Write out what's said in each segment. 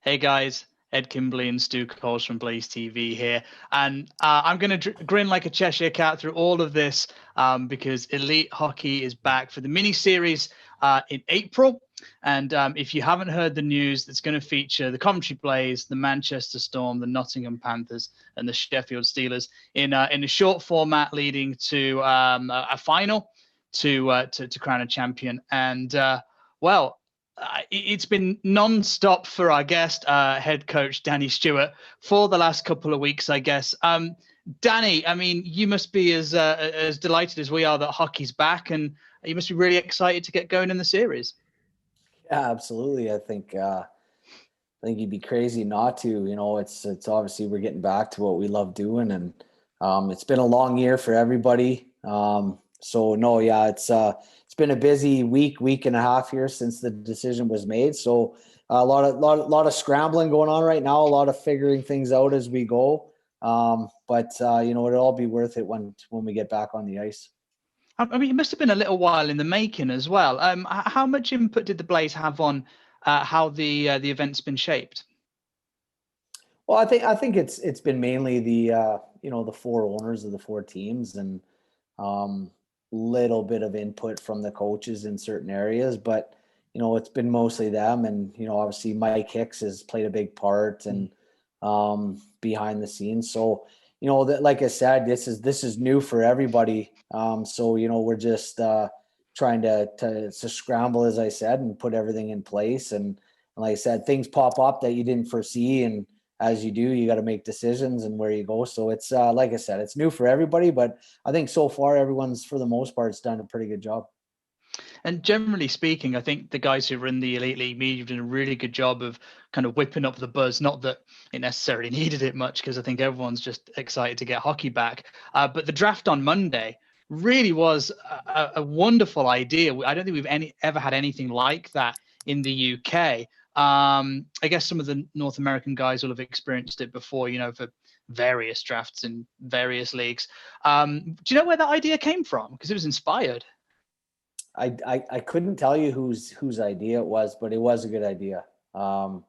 Hey guys, Ed Kimberley and Stu Coles from Blaze TV here. And I'm going to grin like a Cheshire cat through all of this because Elite Hockey is back for the mini series in April. And if you haven't heard the news, it's going to feature the Coventry Blaze, the Manchester Storm, the Nottingham Panthers, and the Sheffield Steelers in a short format leading to a final to crown a champion. And well, it's been non-stop for our guest, head coach Danny Stewart, for the last couple of weeks, I guess. Danny, I mean, you must be as delighted as we are that hockey's back, and you must be really excited to get going in the series. Yeah, absolutely. I think you'd be crazy not to. You know, it's obviously we're getting back to what we love doing, and it's been a long year for everybody. So no, yeah, it's been a busy week and a half here since the decision was made. So a lot of scrambling going on right now, a lot of figuring things out as we go. But you know, it'll all be worth it when we get back on the ice. I mean, it must have been a little while in the making as well. How much input did the Blaze have on how the event's been shaped? Well, I think it's been mainly the you know, the four owners of the four teams, and little bit of input from the coaches in certain areas, but you know, it's been mostly them. And you know, obviously Mike Hicks has played a big part and behind the scenes. So you know, that, like I said, this is new for everybody. So you know, we're just trying to scramble, as I said, and put everything in place. And like I said, things pop up that you didn't foresee, and as you do, you got to make decisions and where you go. So it's like I said, it's new for everybody, but I think so far everyone's, for the most part, done a pretty good job. And generally speaking, I think the guys who run the Elite League media have done a really good job of kind of whipping up the buzz. Not that it necessarily needed it much, because I think everyone's just excited to get hockey back. But the draft on Monday really was a wonderful idea. I don't think we've ever had anything like that in the UK. I guess some of the North American guys will have experienced it before, you know, for various drafts in various leagues. Do you know where that idea came from? Because it was inspired. I couldn't tell you whose idea it was, but it was a good idea. You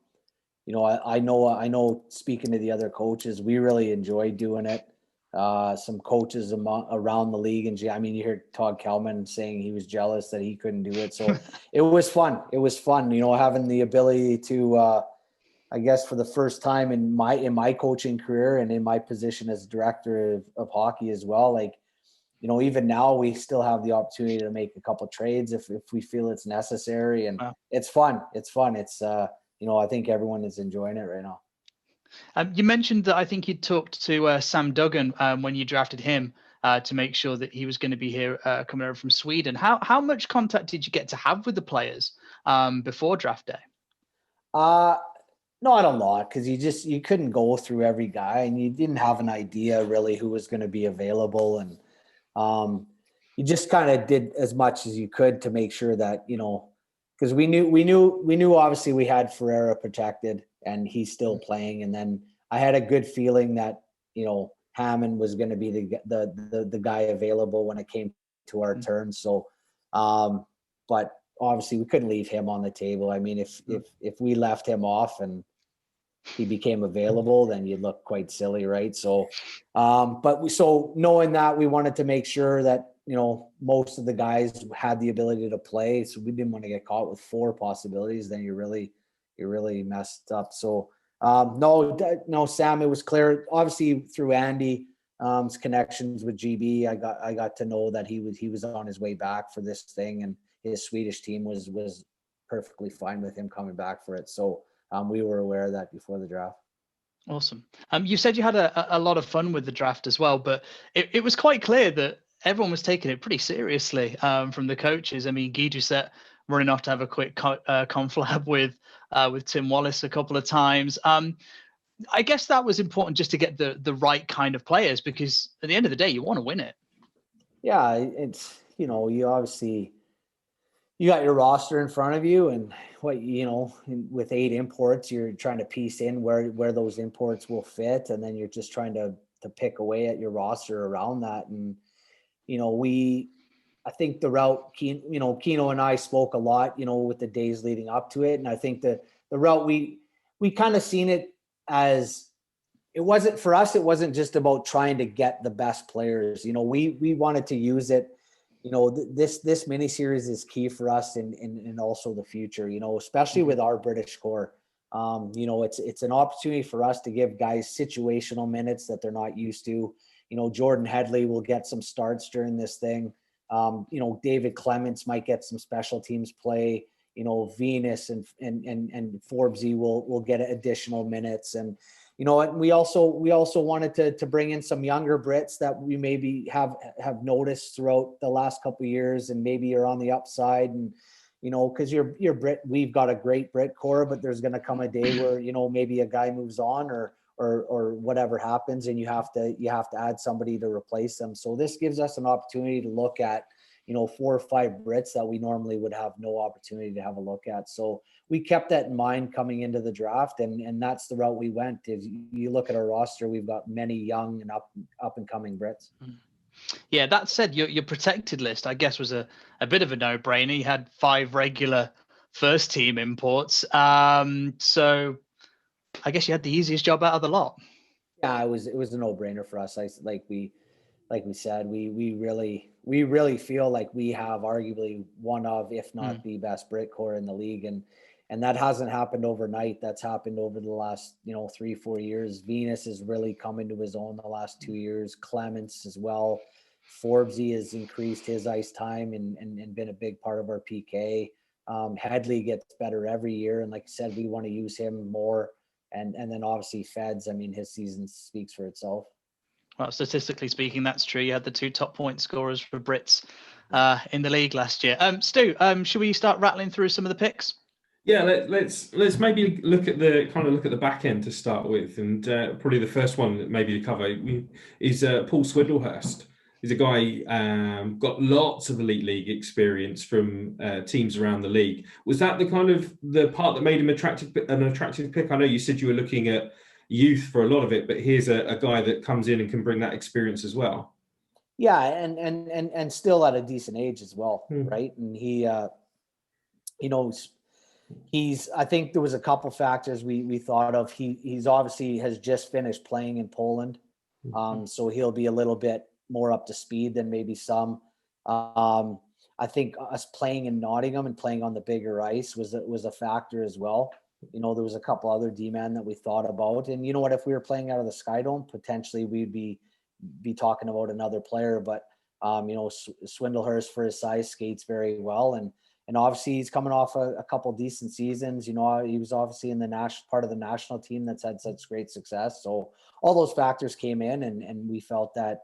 know, I know speaking to the other coaches, we really enjoyed doing it. Some coaches around the league, and I mean, you heard Todd Kelman saying he was jealous that he couldn't do it. So it was fun. It was fun, you know, having the ability to, I guess, for the first time in my coaching career and in my position as director of hockey as well. Like, you know, even now we still have the opportunity to make a couple trades if we feel it's necessary, and Wow. it's fun. It's fun. It's you know, I think everyone is enjoying it right now. You mentioned that I think you talked to Sam Duggan when you drafted him to make sure that he was going to be here coming over from Sweden. How much contact did you get to have with the players before draft day? Not a lot, because you couldn't go through every guy, and you didn't have an idea really who was going to be available, and you just kind of did as much as you could to make sure that, you know, because we knew obviously we had Ferreira protected and he's still playing, and then I had a good feeling that, you know, Hammond was going to be the guy available when it came to our turn. So, but obviously we couldn't leave him on the table. I mean, if we left him off and he became available, then you'd look quite silly, right? So, so knowing that, we wanted to make sure that, you know, most of the guys had the ability to play. So we didn't want to get caught with four possibilities. Then you're really messed up. So, no, Sam, it was clear, obviously through Andy's connections with GB. I got to know that he was on his way back for this thing, and his Swedish team was perfectly fine with him coming back for it. So, we were aware of that before the draft. Awesome. You said you had a lot of fun with the draft as well, but it was quite clear that everyone was taking it pretty seriously from the coaches. I mean, Guy Doucette running off to have a quick conflab with Tim Wallace a couple of times. I guess that was important just to get the right kind of players, because at the end of the day, you want to win it. Yeah, it's, you know, you obviously, you got your roster in front of you, and what, you know, with 8 imports, you're trying to piece in where those imports will fit, and then you're just trying to pick away at your roster around that. And you know, I think the route, Keno and I spoke a lot, you know, with the days leading up to it, and I think the route we we kind of seen it as, it wasn't for us. It wasn't just about trying to get the best players. You know, we wanted to use it. You know, this mini series is key for us in also the future. You know, especially with our British core. You know, it's an opportunity for us to give guys situational minutes that they're not used to. You know, Jordan Headley will get some starts during this thing. You know, David Clements might get some special teams play. You know, Venus and Forbesy will get additional minutes. And you know, and we also wanted to bring in some younger Brits that we maybe have noticed throughout the last couple of years, and maybe are on the upside. And you know, because you're Brit, we've got a great Brit core, but there's going to come a day where, you know, maybe a guy moves on or whatever happens, and you have to add somebody to replace them. So this gives us an opportunity to look at, you know, 4 or 5 Brits that we normally would have no opportunity to have a look at. So we kept that in mind coming into the draft, and that's the route we went. If you look at our roster, we've got many young and up and coming Brits. Yeah, that said, your protected list, I guess, was a bit of a no-brainer. You had 5 regular first team imports. So I guess you had the easiest job out of the lot. Yeah, it was a no-brainer for us. Like we said, we really feel like we have arguably one of, if not the best Brit core in the league. And that hasn't happened overnight. That's happened over the last, you know, 3-4 years. Venus has really come into his own the last 2 years. Clements as well. Forbesy has increased his ice time and been a big part of our PK. Headley gets better every year. And like I said, we want to use him more. And then obviously Feds, I mean, his season speaks for itself. Well, statistically speaking, that's true. You had the 2 top point scorers for Brits in the league last year. Stu, should we start rattling through some of the picks? Yeah, let's maybe look at the back end to start with, and probably the first one that maybe to cover is Paul Swindlehurst. He's a guy got lots of elite league experience from teams around the league. Was that the part that made him an attractive pick? I know you said you were looking at youth for a lot of it, but here's a guy that comes in and can bring that experience as well. Yeah, and still at a decent age as well, right? And he, you know, I think there was a couple factors we thought of. He's obviously has just finished playing in Poland, so he'll be a little bit more up to speed than maybe some. I think us playing in Nottingham and playing on the bigger ice was a factor as well. You know, there was a couple other D-men that we thought about, and you know what, if we were playing out of the Sky Dome, potentially we'd be talking about another player. But you know, Swindlehurst for his size skates very well, and obviously he's coming off a couple decent seasons. You know, he was obviously in the part of the national team that's had such great success. So all those factors came in, and we felt that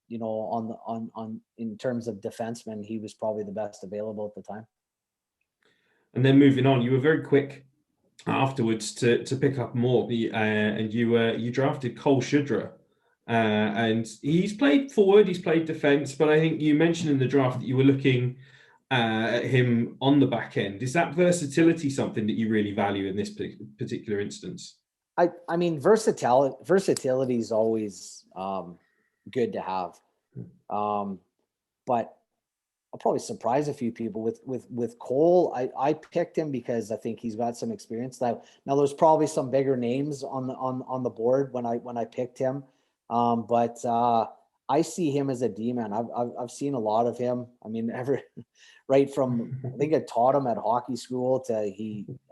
you know, on in terms of defensemen, he was probably the best available at the time. And then moving on, you were very quick afterwards to pick up more, and you drafted Cole Shudra, and he's played forward, he's played defense, but I think you mentioned in the draft that you were looking at him on the back end. Is that versatility something that you really value in this particular instance? I mean, versatility is always good to have, but I'll probably surprise a few people with Cole. I picked him because I think he's got some experience. Now there's probably some bigger names on the board when I picked him, but I see him as a D-man. I've seen a lot of him. I mean, right from, I think I taught him at hockey school to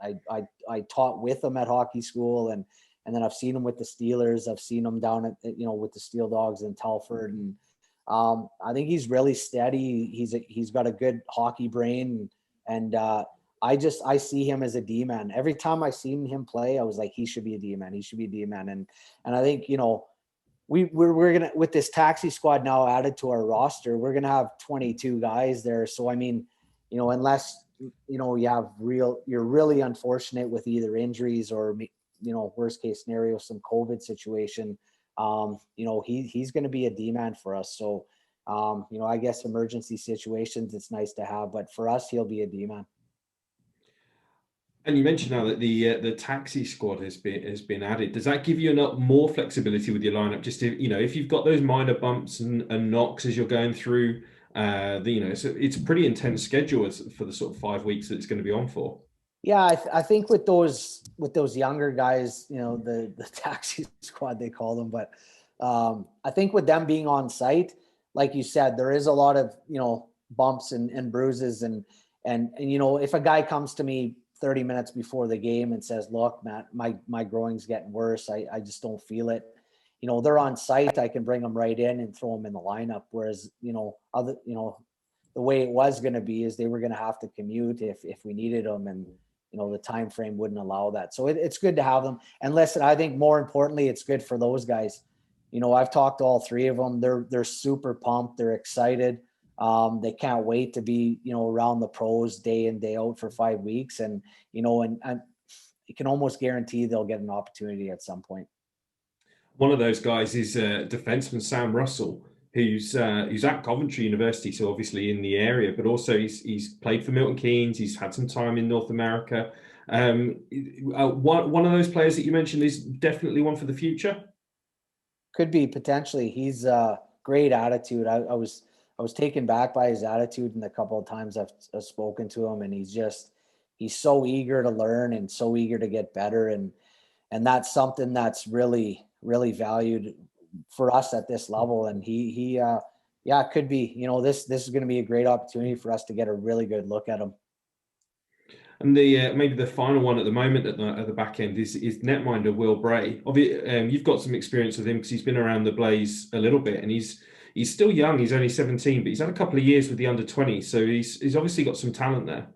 I taught with him at hockey school, and then I've seen him with the Steelers. I've seen him down at, you know, with the Steel Dogs in Telford, and I think he's really steady. He's got a good hockey brain, and I see him as a D-man. Every time I seen him play, I was like, he should be a D-man. He should be a D-man, and I think, you know, we're gonna, with this taxi squad now added to our roster, we're gonna have 22 guys there. So I mean, you know, unless, you know, you're really unfortunate with either injuries or, you know, worst case scenario, some COVID situation, you know, he's going to be a D-man for us. So, you know, I guess emergency situations, it's nice to have, but for us, he'll be a D-man. And you mentioned now that the taxi squad has been added. Does that give you more flexibility with your lineup? Just to, you know, if you've got those minor bumps and knocks as you're going through, you know, it's a pretty intense schedule for the sort of 5 weeks that it's going to be on for. Yeah, I think with those younger guys, the taxi squad they call them, but I think with them being on site, like you said, there is a lot of bumps and bruises and if a guy comes to me 30 minutes before the game and says, "Look, Matt, my groin's getting worse. I just don't feel it." They're on site. I can bring them right in and throw them in the lineup. Whereas the way it was going to be is they were going to have to commute if we needed them, and the time frame wouldn't allow that. So it's good to have them. And listen, I think more importantly, it's good for those guys. I've talked to all three of them. They're super pumped. They're excited. They can't wait to be around the pros day in, day out for 5 weeks, and and you can almost guarantee they'll get an opportunity at some point. One of those guys is defenseman Sam Russell, who's at Coventry University, so obviously in the area, but also he's played for Milton Keynes. He's had some time in North America. One of those players that you mentioned is definitely one for the future. Could be potentially. He's great attitude. I was taken back by his attitude in the couple of times I've spoken to him, and he's so eager to learn and so eager to get better, and that's something that's really, really valued for us at this level. And he it could be, this is going to be a great opportunity for us to get a really good look at him. And the maybe the final one at the moment at the back end is netminder Will Bray. Obviously, you've got some experience with him because he's been around the Blaze a little bit, and he's still young. He's only 17, but he's had a couple of years with the under-20, so he's obviously got some talent there.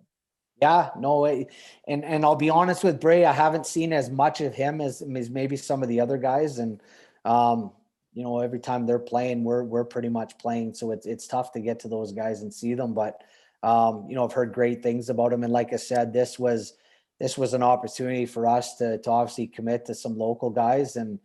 Yeah, no way. And I'll be honest with Bray, I haven't seen as much of him as maybe some of the other guys. And every time they're playing, we're pretty much playing, so it's tough to get to those guys and see them. But I've heard great things about him, and like I said, this was an opportunity for us to obviously commit to some local guys, and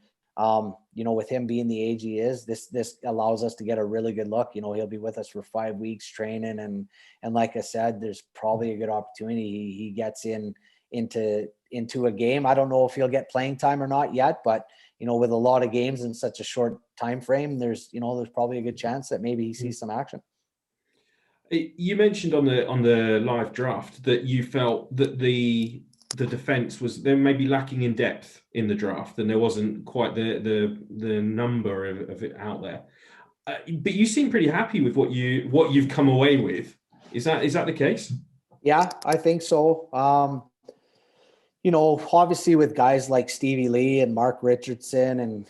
with him being the age he is, this allows us to get a really good look. He'll be with us for 5 weeks training, and like I said, there's probably a good opportunity he gets into a game. I don't know if he'll get playing time or not yet, but with a lot of games in such a short time frame, there's probably a good chance that maybe he sees some action. You mentioned on the live draft that you felt that the defense was there maybe lacking in depth in the draft, and there wasn't quite the number of it out there. But you seem pretty happy with what you've come away with. Is that the case? Yeah, I think so. Obviously with guys like Stevie Lee and Mark Richardson and,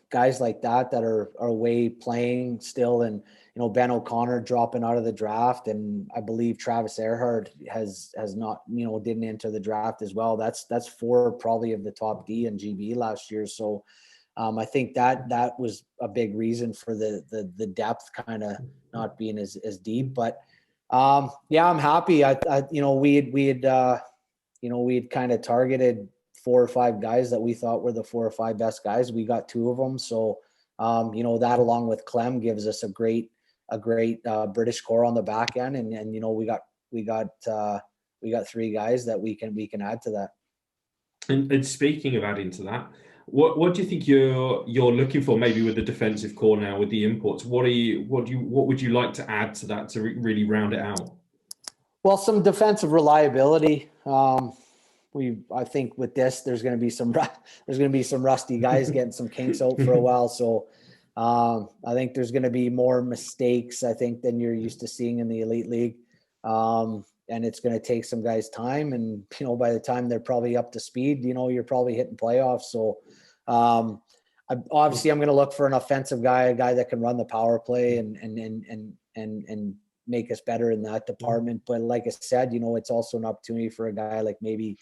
guys like that are away playing still, and, Ben O'Connor dropping out of the draft, and I believe Travis Earhart has not, didn't enter the draft as well. That's 4 probably of the top D and GB last year. So I think that was a big reason for the depth kind of not being as deep. But yeah, I'm happy. We had kind of targeted 4 or 5 guys that we thought were the 4 or 5 best guys. We got 2 of them. So, that along with Clem gives us a great British core on the back end. And we got 3 guys that we can add to that. And speaking of adding to that, what do you think you're looking for maybe with the defensive core now with the imports? What would you like to add to that to really round it out? Well, some defensive reliability. I think with this, there's going to be some rusty guys getting some kinks out for a while. So I think there's going to be more mistakes, I think, than you're used to seeing in the Elite League. And it's going to take some guys time. And, by the time they're probably up to speed, you're probably hitting playoffs. So I'm going to look for an offensive guy, a guy that can run the power play and make us better in that department. But like I said, it's also an opportunity for a guy like maybe,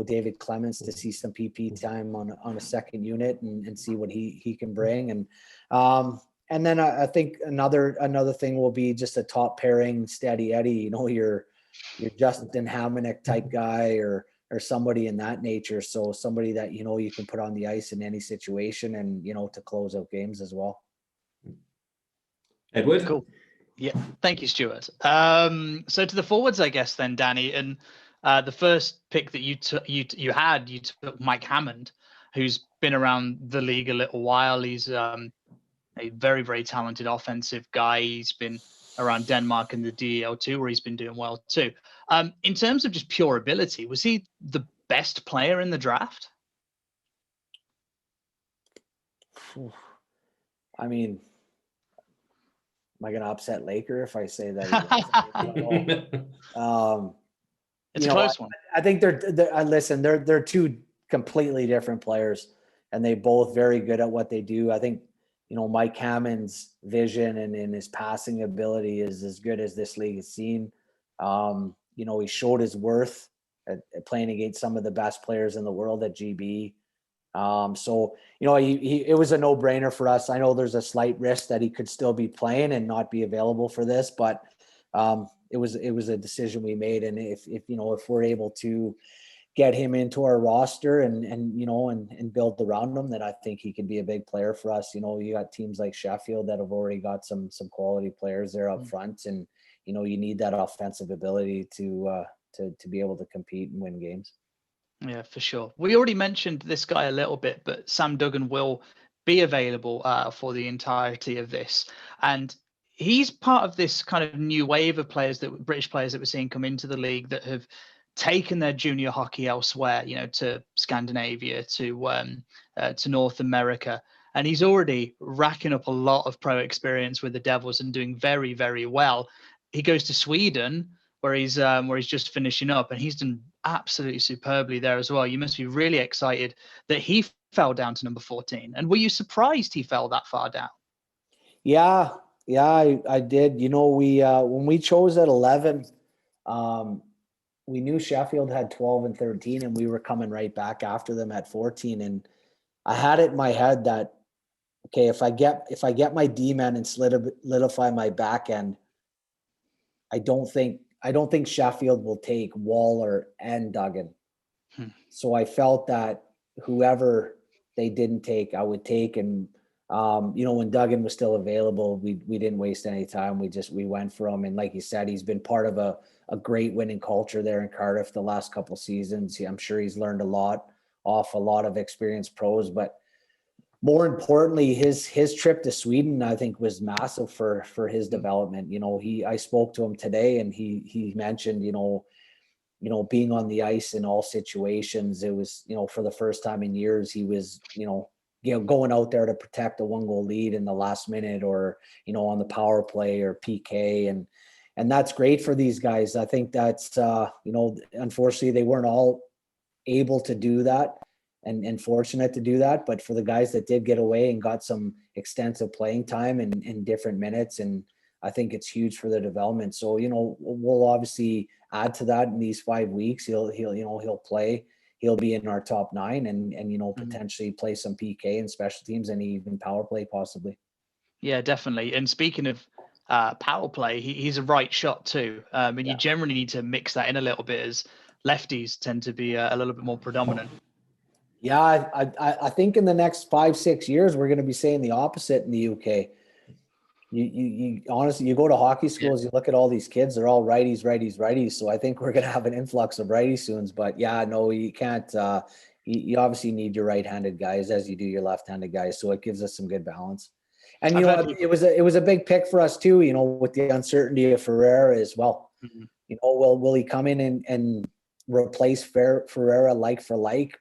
David Clements to see some PP time on a second unit and see what he can bring. And then I think another thing will be just a top pairing steady Eddie, your Justin Hammond type guy or somebody in that nature. So somebody that, you can put on the ice in any situation and, to close out games as well. Edward? Cool. Yeah, thank you, Stuart. So to the forwards, I guess then, Danny, and the first pick that you took Mike Hammond, who's been around the league a little while. He's a very, very talented offensive guy. He's been around Denmark and the DEL2, where he's been doing well too. In terms of just pure ability, was he the best player in the draft? I mean, am I going to upset Laker if I say that he wasn't? It's a close one. I think they're two completely different players, and they both very good at what they do. I think, Mike Hammond's vision and his passing ability is as good as this league has seen. He showed his worth at playing against some of the best players in the world at GB. It was a no-brainer for us. I know there's a slight risk that he could still be playing and not be available for this, but it was a decision we made. And if we're able to get him into our roster and build around him, then I think he can be a big player for us. You got teams like Sheffield that have already got some quality players there up front, and you need that offensive ability to be able to compete and win games. Yeah, for sure. We already mentioned this guy a little bit, but Sam Duggan will be available for the entirety of this. And he's part of this kind of new wave of British players that we're seeing come into the league that have taken their junior hockey elsewhere, to Scandinavia, to North America. And he's already racking up a lot of pro experience with the Devils and doing very, very well. He goes to Sweden, where he's just finishing up, and he's done absolutely superbly there as well. You must be really excited that he fell down to number 14. And were you surprised he fell that far down? Yeah, I did. We when we chose at 11, we knew Sheffield had 12 and 13, and we were coming right back after them at 14. And I had it in my head that, okay, if I get my D-man and solidify my back end, I don't think Sheffield will take Waller and Duggan. So I felt that whoever they didn't take, I would take. And, when Duggan was still available, we didn't waste any time. We went for him. And like you said, he's been part of a great winning culture there in Cardiff the last couple of seasons. I'm sure he's learned a lot off a lot of experienced pros, but more importantly, his trip to Sweden, I think, was massive for his development. I spoke to him today, and he mentioned, being on the ice in all situations. It was, for the first time in years, he was, going out there to protect a 1-goal lead in the last minute, or, on the power play or PK. And that's great for these guys. I think that's, unfortunately they weren't all able to do that. And fortunate to do that, but for the guys that did get away and got some extensive playing time in different minutes, and I think it's huge for their development. So we'll obviously add to that in these 5 weeks. He'll play. He'll be in our top 9, and potentially play some PK and special teams and even power play possibly. Yeah, definitely. And speaking of power play, he's a right shot too. You generally need to mix that in a little bit, as lefties tend to be a little bit more predominant. Yeah, I think in the next 5-6 years, we're going to be saying the opposite in the UK. You honestly, you go to hockey schools, you look at all these kids, they're all righties. So I think we're going to have an influx of righty soon. But yeah, no, you can't. You obviously need your right-handed guys as you do your left-handed guys. So it gives us some good balance. And it was a big pick for us too. With the uncertainty of Ferreira as well. Mm-hmm. Will he come in and replace Ferreira like for like?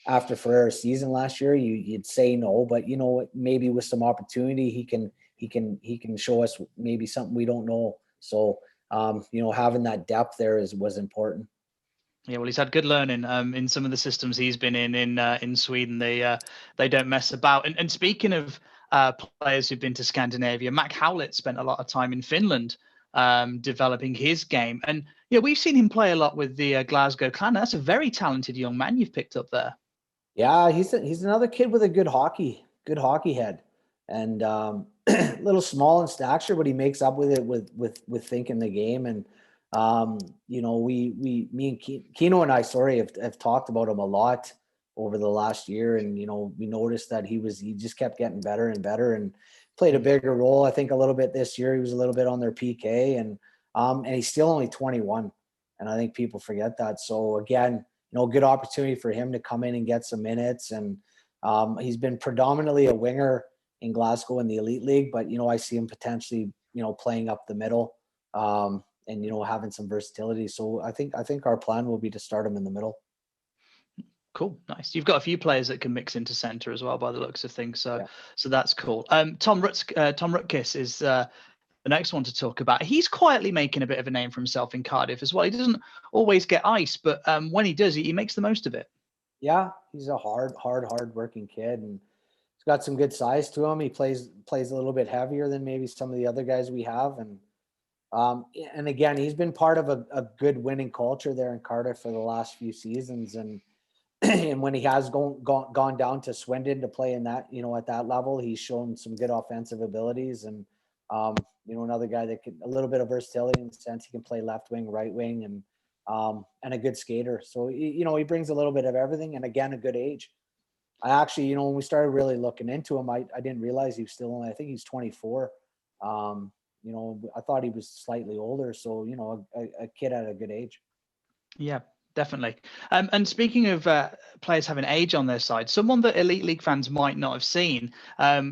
After Ferreira's season last year, you'd say no, but maybe with some opportunity, he can show us maybe something we don't know. So, having that depth there was important. Yeah, well, he's had good learning in some of the systems he's been in Sweden. They don't mess about. And speaking of players who've been to Scandinavia, Mack Howlett spent a lot of time in Finland developing his game. And yeah, we've seen him play a lot with the Glasgow Clan. That's a very talented young man you've picked up there. Yeah, he's another kid with a good hockey head, and a little small in stature, but he makes up with it with thinking the game. And me and Kino and I, have talked about him a lot over the last year, and we noticed that he just kept getting better and better, and played a bigger role. I think a little bit this year. He was a little bit on their PK, and he's still only 21, and I think people forget that. So again, good opportunity for him to come in and get some minutes. And he's been predominantly a winger in Glasgow in the Elite League, but I see him potentially playing up the middle. having some versatility. So I think our plan will be to start him in the middle. Cool, nice. You've got a few players that can mix into center as well, by the looks of things. So, Yeah. so that's cool. Tom Ruckus is the next one to talk about. He's quietly making a bit of a name for himself in Cardiff as well. He doesn't always get ice, but when he does, he makes the most of it. Yeah, he's a hard working kid, and he's got some good size to him. He plays a little bit heavier than maybe some of the other guys we have, and again, he's been part of a good winning culture there in Cardiff for the last few seasons, and when he has gone down to Swindon to play in that, at that level, he's shown some good offensive abilities, and another guy that can a little bit of versatility in the sense he can play left wing, right wing, and a good skater. So he brings a little bit of everything, and again, a good age. I actually, when we started really looking into him, I didn't realize he was still only, I think he's 24. I thought he was slightly older, so a kid at a good age. Yeah, definitely. And speaking of players having age on their side, someone that Elite League fans might not have seen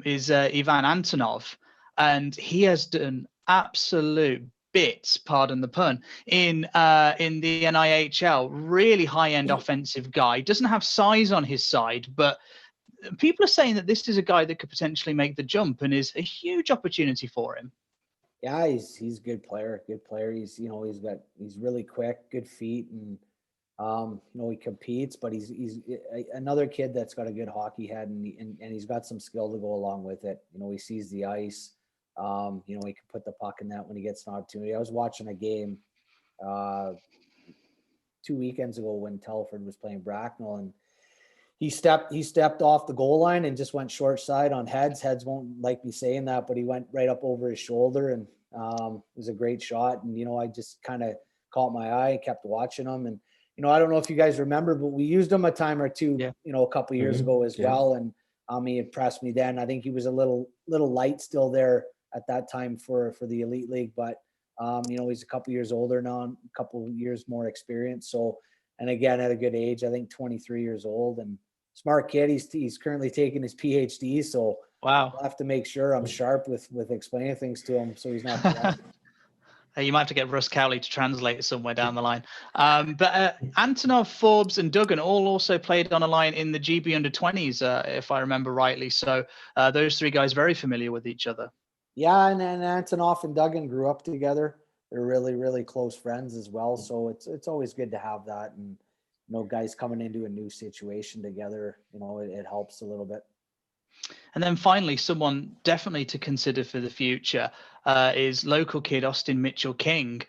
is Ivan Antonov, and he has done absolute bits, pardon the pun, in the NIHL. Really high-end offensive guy. Doesn't have size on his side, but people are saying that this is a guy that could potentially make the jump and is a huge opportunity for him. Yeah, he's a good player. He's he's really quick, good feet, and he competes, but he's another kid that's got a good hockey head, and he's got some skill to go along with it. He sees the ice. He can put the puck in that when he gets an opportunity. I was watching a game 2 weekends ago when Telford was playing Bracknell, and he stepped off the goal line and just went short side on Heads. Heads won't like me saying that, but he went right up over his shoulder, and it was a great shot. And I just kind of caught my eye, kept watching him, and I don't know if you guys remember, but we used him a time or two, a couple of years ago as well, and he impressed me then. I think he was a little light still there at that time for the Elite League, but he's a couple years older now, a couple years more experience. So, and again, at a good age, I think 23 years old, and smart kid. He's currently taking his PhD, so wow, I'll have to make sure I'm sharp with explaining things to him so he's not. You might have to get Russ Cowley to translate somewhere down the line. But Antonov, Forbes, and Duggan all also played on a line in the GB under-20s, if I remember rightly. So those three guys very familiar with each other. Yeah, and Antonov and Duggan grew up together. They're really, really close friends as well. So it's always good to have that, and guys coming into a new situation together. It helps a little bit. And then finally, someone definitely to consider for the future is local kid Austin Mitchell-King.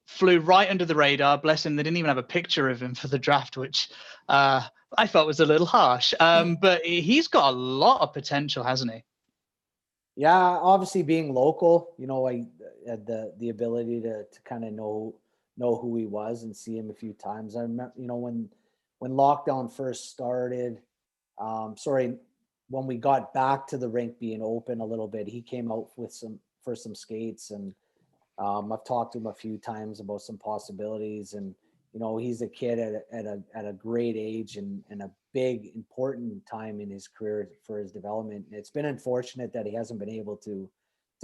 Flew right under the radar. Bless him. They didn't even have a picture of him for the draft, which I felt was a little harsh. But he's got a lot of potential, hasn't he? Yeah, obviously being local, I had the ability to kind of know who he was and see him a few times. I remember, when lockdown first started, when we got back to the rink being open a little bit, he came out for some skates, and I've talked to him a few times about some possibilities, and he's a kid at a great age and a big important time in his career for his development. And it's been unfortunate that he hasn't been able to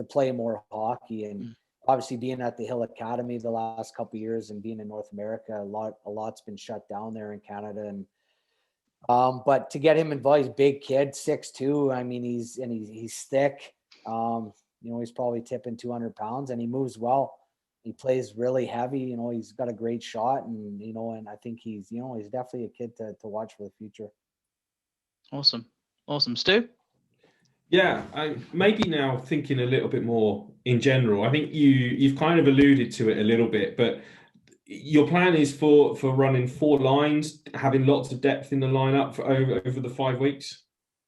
play more hockey, and obviously being at the Hill Academy the last couple of years and being in North America, a lot's been shut down there in Canada. And but to get him involved, he's a big kid, 6'2". I mean, he's thick. He's probably tipping 200 pounds, and he moves well. He plays really heavy. He's got a great shot, and and I think he's definitely a kid to watch for the future. Awesome, Stu. Yeah, I maybe now thinking a little bit more in general. I think you've kind of alluded to it a little bit, but your plan is for running 4 lines, having lots of depth in the lineup for over the 5 weeks.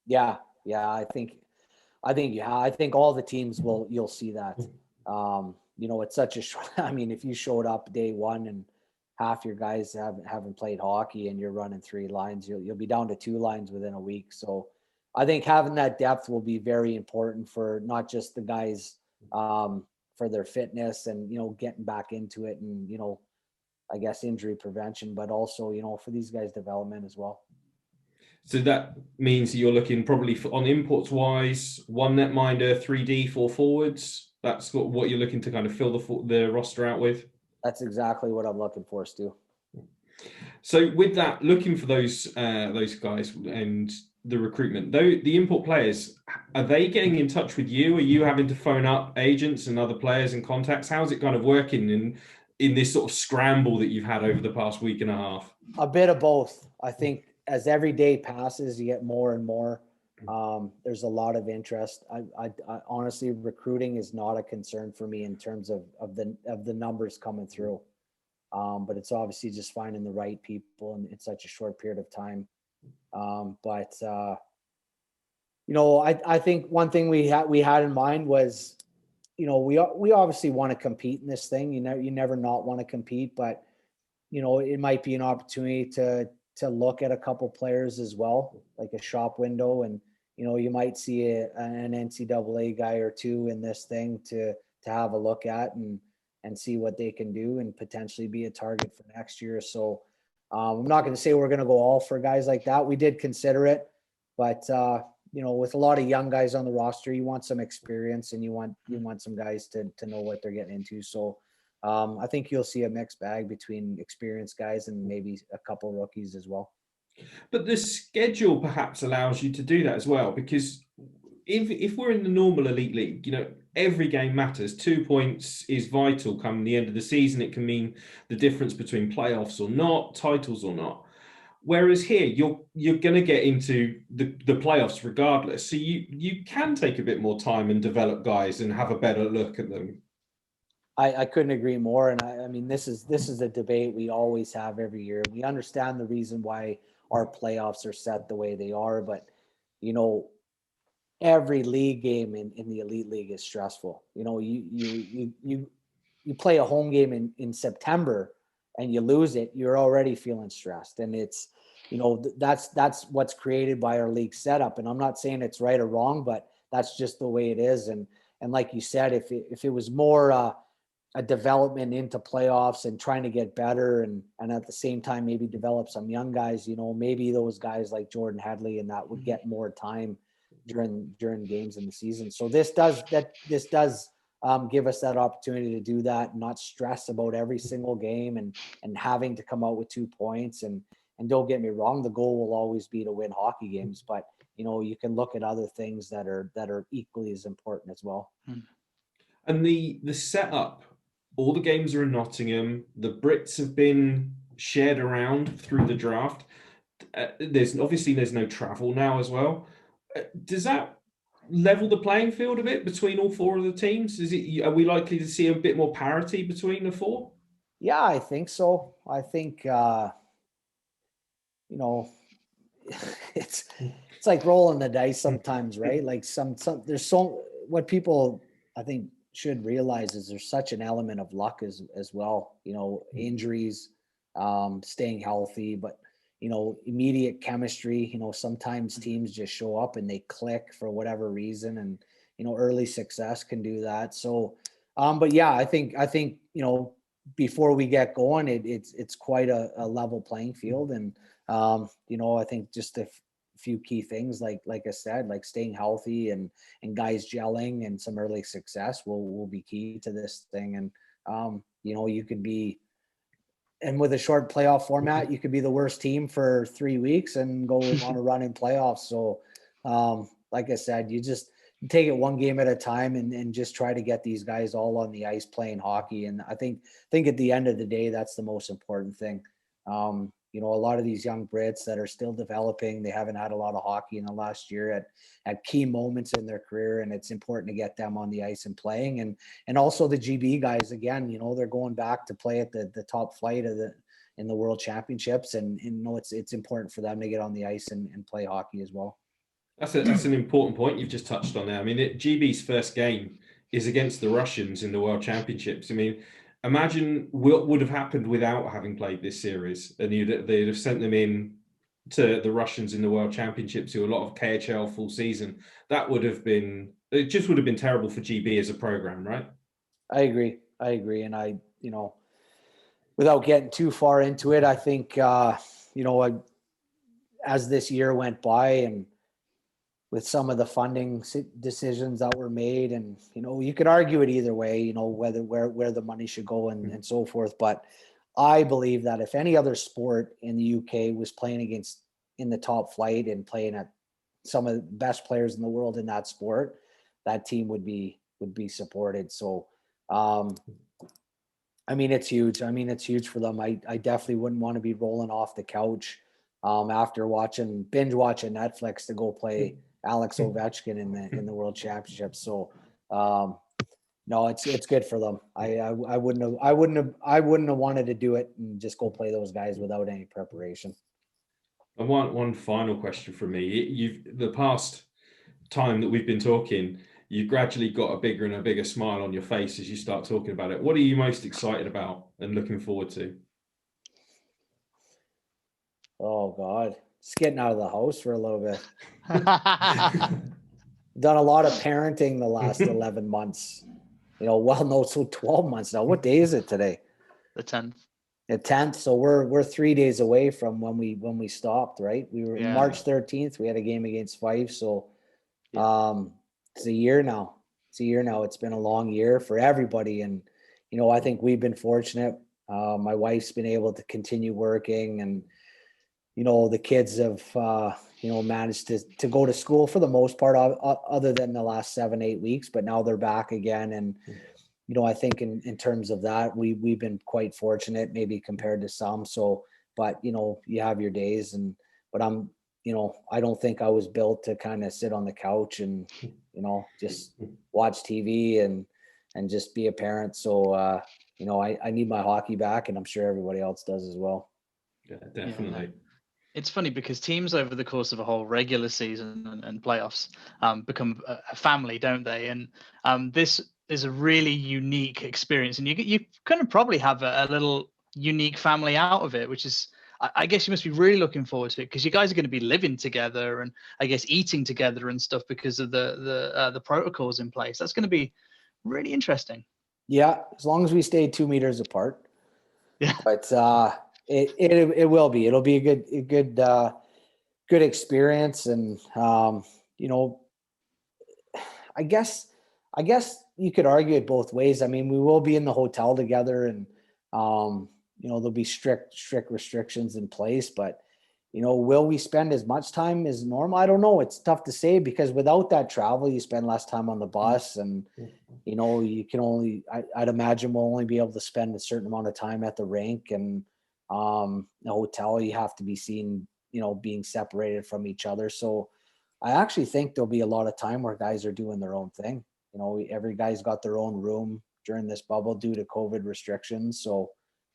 Yeah, I think all the teams you'll see that. It's such a short. I mean, if you showed up day one and half your guys haven't played hockey and you're running 3 lines, you'll be down to 2 lines within a week. So I think having that depth will be very important for not just the guys for their fitness and getting back into it and I guess injury prevention, but also for these guys' development as well. So that means you're looking probably on imports wise, 1 netminder, 3D, 4 forwards. That's what you're looking to kind of fill the roster out with? That's exactly what I'm looking for, Stu. So with that, looking for those guys and the recruitment, though, the import players, are they getting in touch with you? Are you having to phone up agents and other players and contacts? How's it kind of working in this sort of scramble that you've had over the past week and a half? A bit of both. I think as every day passes, you get more and more. There's a lot of interest. I honestly, recruiting is not a concern for me in terms of the numbers coming through. But it's obviously just finding the right people in such a short period of time. I think one thing we had in mind was, we obviously want to compete in this thing. You never not want to compete, but it might be an opportunity to look at a couple players as well, like a shop window, and you might see an NCAA guy or two in this thing to have a look at and see what they can do and potentially be a target for next year. So I'm not going to say we're going to go all for guys like that. We did consider it, but with a lot of young guys on the roster, you want some experience and you want some guys to know what they're getting into. So I think you'll see a mixed bag between experienced guys and maybe a couple rookies as well. But the schedule perhaps allows you to do that as well, because if we're in the normal elite league, every game matters. 2 points is vital come the end of the season. It can mean the difference between playoffs or not, titles or not. Whereas here, you're going to get into the playoffs regardless. So you can take a bit more time and develop guys and have a better look at them. I couldn't agree more. And I mean, this is a debate we always have every year. We understand the reason why our playoffs are set the way they are, but every league game in the elite league is stressful. You play a home game in September and you lose it, you're already feeling stressed. And it's, that's what's created by our league setup. And I'm not saying it's right or wrong, but that's just the way it is. And like you said, if it was more a development into playoffs and trying to get better and at the same time maybe develop some young guys, maybe those guys like Jordan Hadley and that would get more time during games in the season. So this does give us that opportunity to do that and not stress about every single game and having to come out with 2 points. And don't get me wrong, the goal will always be to win hockey games, but you can look at other things that are equally as important as well. And the setup, all the games are in Nottingham. The Brits have been shared around through the draft. There's no travel now as well. Does that level the playing field a bit between all four of the teams? Are we likely to see a bit more parity between the four? Yeah, I think so. I think it's like rolling the dice sometimes, right? Like what people I think should realize is there's such an element of luck as well. Injuries, staying healthy, but immediate chemistry. Sometimes teams just show up and they click for whatever reason, and early success can do that. So, but yeah, I think before we get going, it's quite a level playing field, and I think just a few key things like I said, like staying healthy and guys gelling and some early success will be key to this thing. And you could be. And with a short playoff format, you could be the worst team for 3 weeks and go on a run in playoffs. So, like I said, you just take it one game at a time and just try to get these guys all on the ice playing hockey. And I think at the end of the day, that's the most important thing. A lot of these young Brits that are still developing, they haven't had a lot of hockey in the last year at key moments in their career. And it's important to get them on the ice and playing. And also the GB guys, again, they're going back to play at the top flight in the World Championships. And it's important for them to get on the ice and play hockey as well. That's an important point you've just touched on there. I mean, GB's first game is against the Russians in the World Championships. I mean, imagine what would have happened without having played this series, and they'd have sent them in to the Russians in the World Championships, who a lot of KHL full season. It just would have been terrible for GB as a program, right? I agree. And without getting too far into it, I think, as this year went by and with some of the funding decisions that were made. And, you could argue it either way, where the money should go and so forth. But I believe that if any other sport in the UK was playing in the top flight and playing at some of the best players in the world in that sport, that team would be supported. So, it's huge. It's huge for them. I definitely wouldn't want to be rolling off the couch after binge watching Netflix to go play Alex Ovechkin in the World Championship. So, no, it's good for them. I wouldn't have wanted to do it and just go play those guys without any preparation. And one final question from me. The past time that we've been talking, you've gradually got a bigger and a bigger smile on your face as you start talking about it. What are you most excited about and looking forward to? Oh God, just getting out of the house for a little bit. Done a lot of parenting the last 11 months. So 12 months now. What day is it today? The 10th. The 10th. So we're 3 days away from when we stopped, right? We were March 13th. We had a game against Fife. So it's a year now. It's been a long year for everybody. And, I think we've been fortunate. My wife's been able to continue working, and, the kids have, managed to go to school for the most part, other than the last 7-8 weeks, but now they're back again. And, I think in terms of that, we've been quite fortunate, maybe compared to some. So, but, you have your days, but I don't think I was built to kind of sit on the couch and, just watch TV and just be a parent. So, I need my hockey back, and I'm sure everybody else does as well. Yeah, definitely. It's funny because teams over the course of a whole regular season and playoffs become a family, don't they? And this is a really unique experience, and you kind of probably have a little unique family out of it, which is, I guess you must be really looking forward to it, because you guys are going to be living together and I guess eating together and stuff because of the protocols in place. That's going to be really interesting. Yeah, as long as we stay 2 meters apart. Yeah, but it will be. It'll be a good experience, and I guess you could argue it both ways. We will be in the hotel together, and there'll be strict restrictions in place, but will we spend as much time as normal? I don't know. It's tough to say, because without that travel, you spend less time on the bus, and you can only, I'd imagine we'll only be able to spend a certain amount of time at the rink, and the hotel, you have to be seen, being separated from each other. So I actually think there'll be a lot of time where guys are doing their own thing. Every guy's got their own room during this bubble due to COVID restrictions. So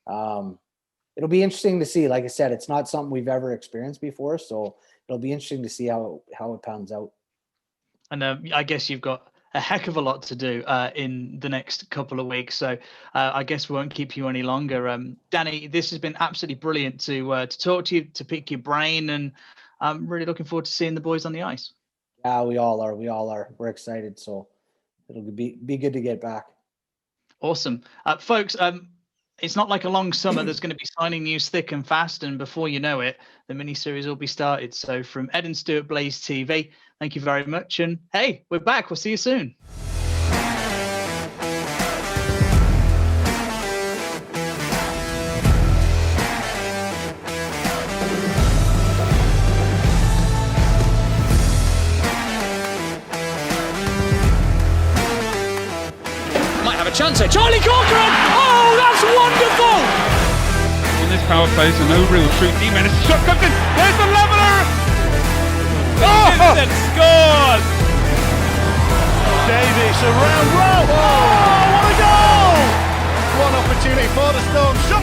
it'll be interesting to see. Like I said, it's not something we've ever experienced before, so it'll be interesting to see how it pans out. And I guess you've got a heck of a lot to do in the next couple of weeks, so I guess we won't keep you any longer. Danny, this has been absolutely brilliant to talk to you, to pick your brain, and I'm really looking forward to seeing the boys on the ice. Yeah, we all are. We're excited, so it'll be good to get back. Awesome. Folks, it's not like a long summer. There's going to be signing news thick and fast, and before you know it, the mini-series will be started. So from Ed and Stewart Blaze TV, thank you very much. And hey, we're back. We'll see you soon. Might have a chance here. Charlie Corcoran! Oh, that's wonderful! On this power play, so no real true team, and it's shot comes in. There's the leveler! Vincent scores! Davies around row. Oh, what a goal! One opportunity for the Storm. Shot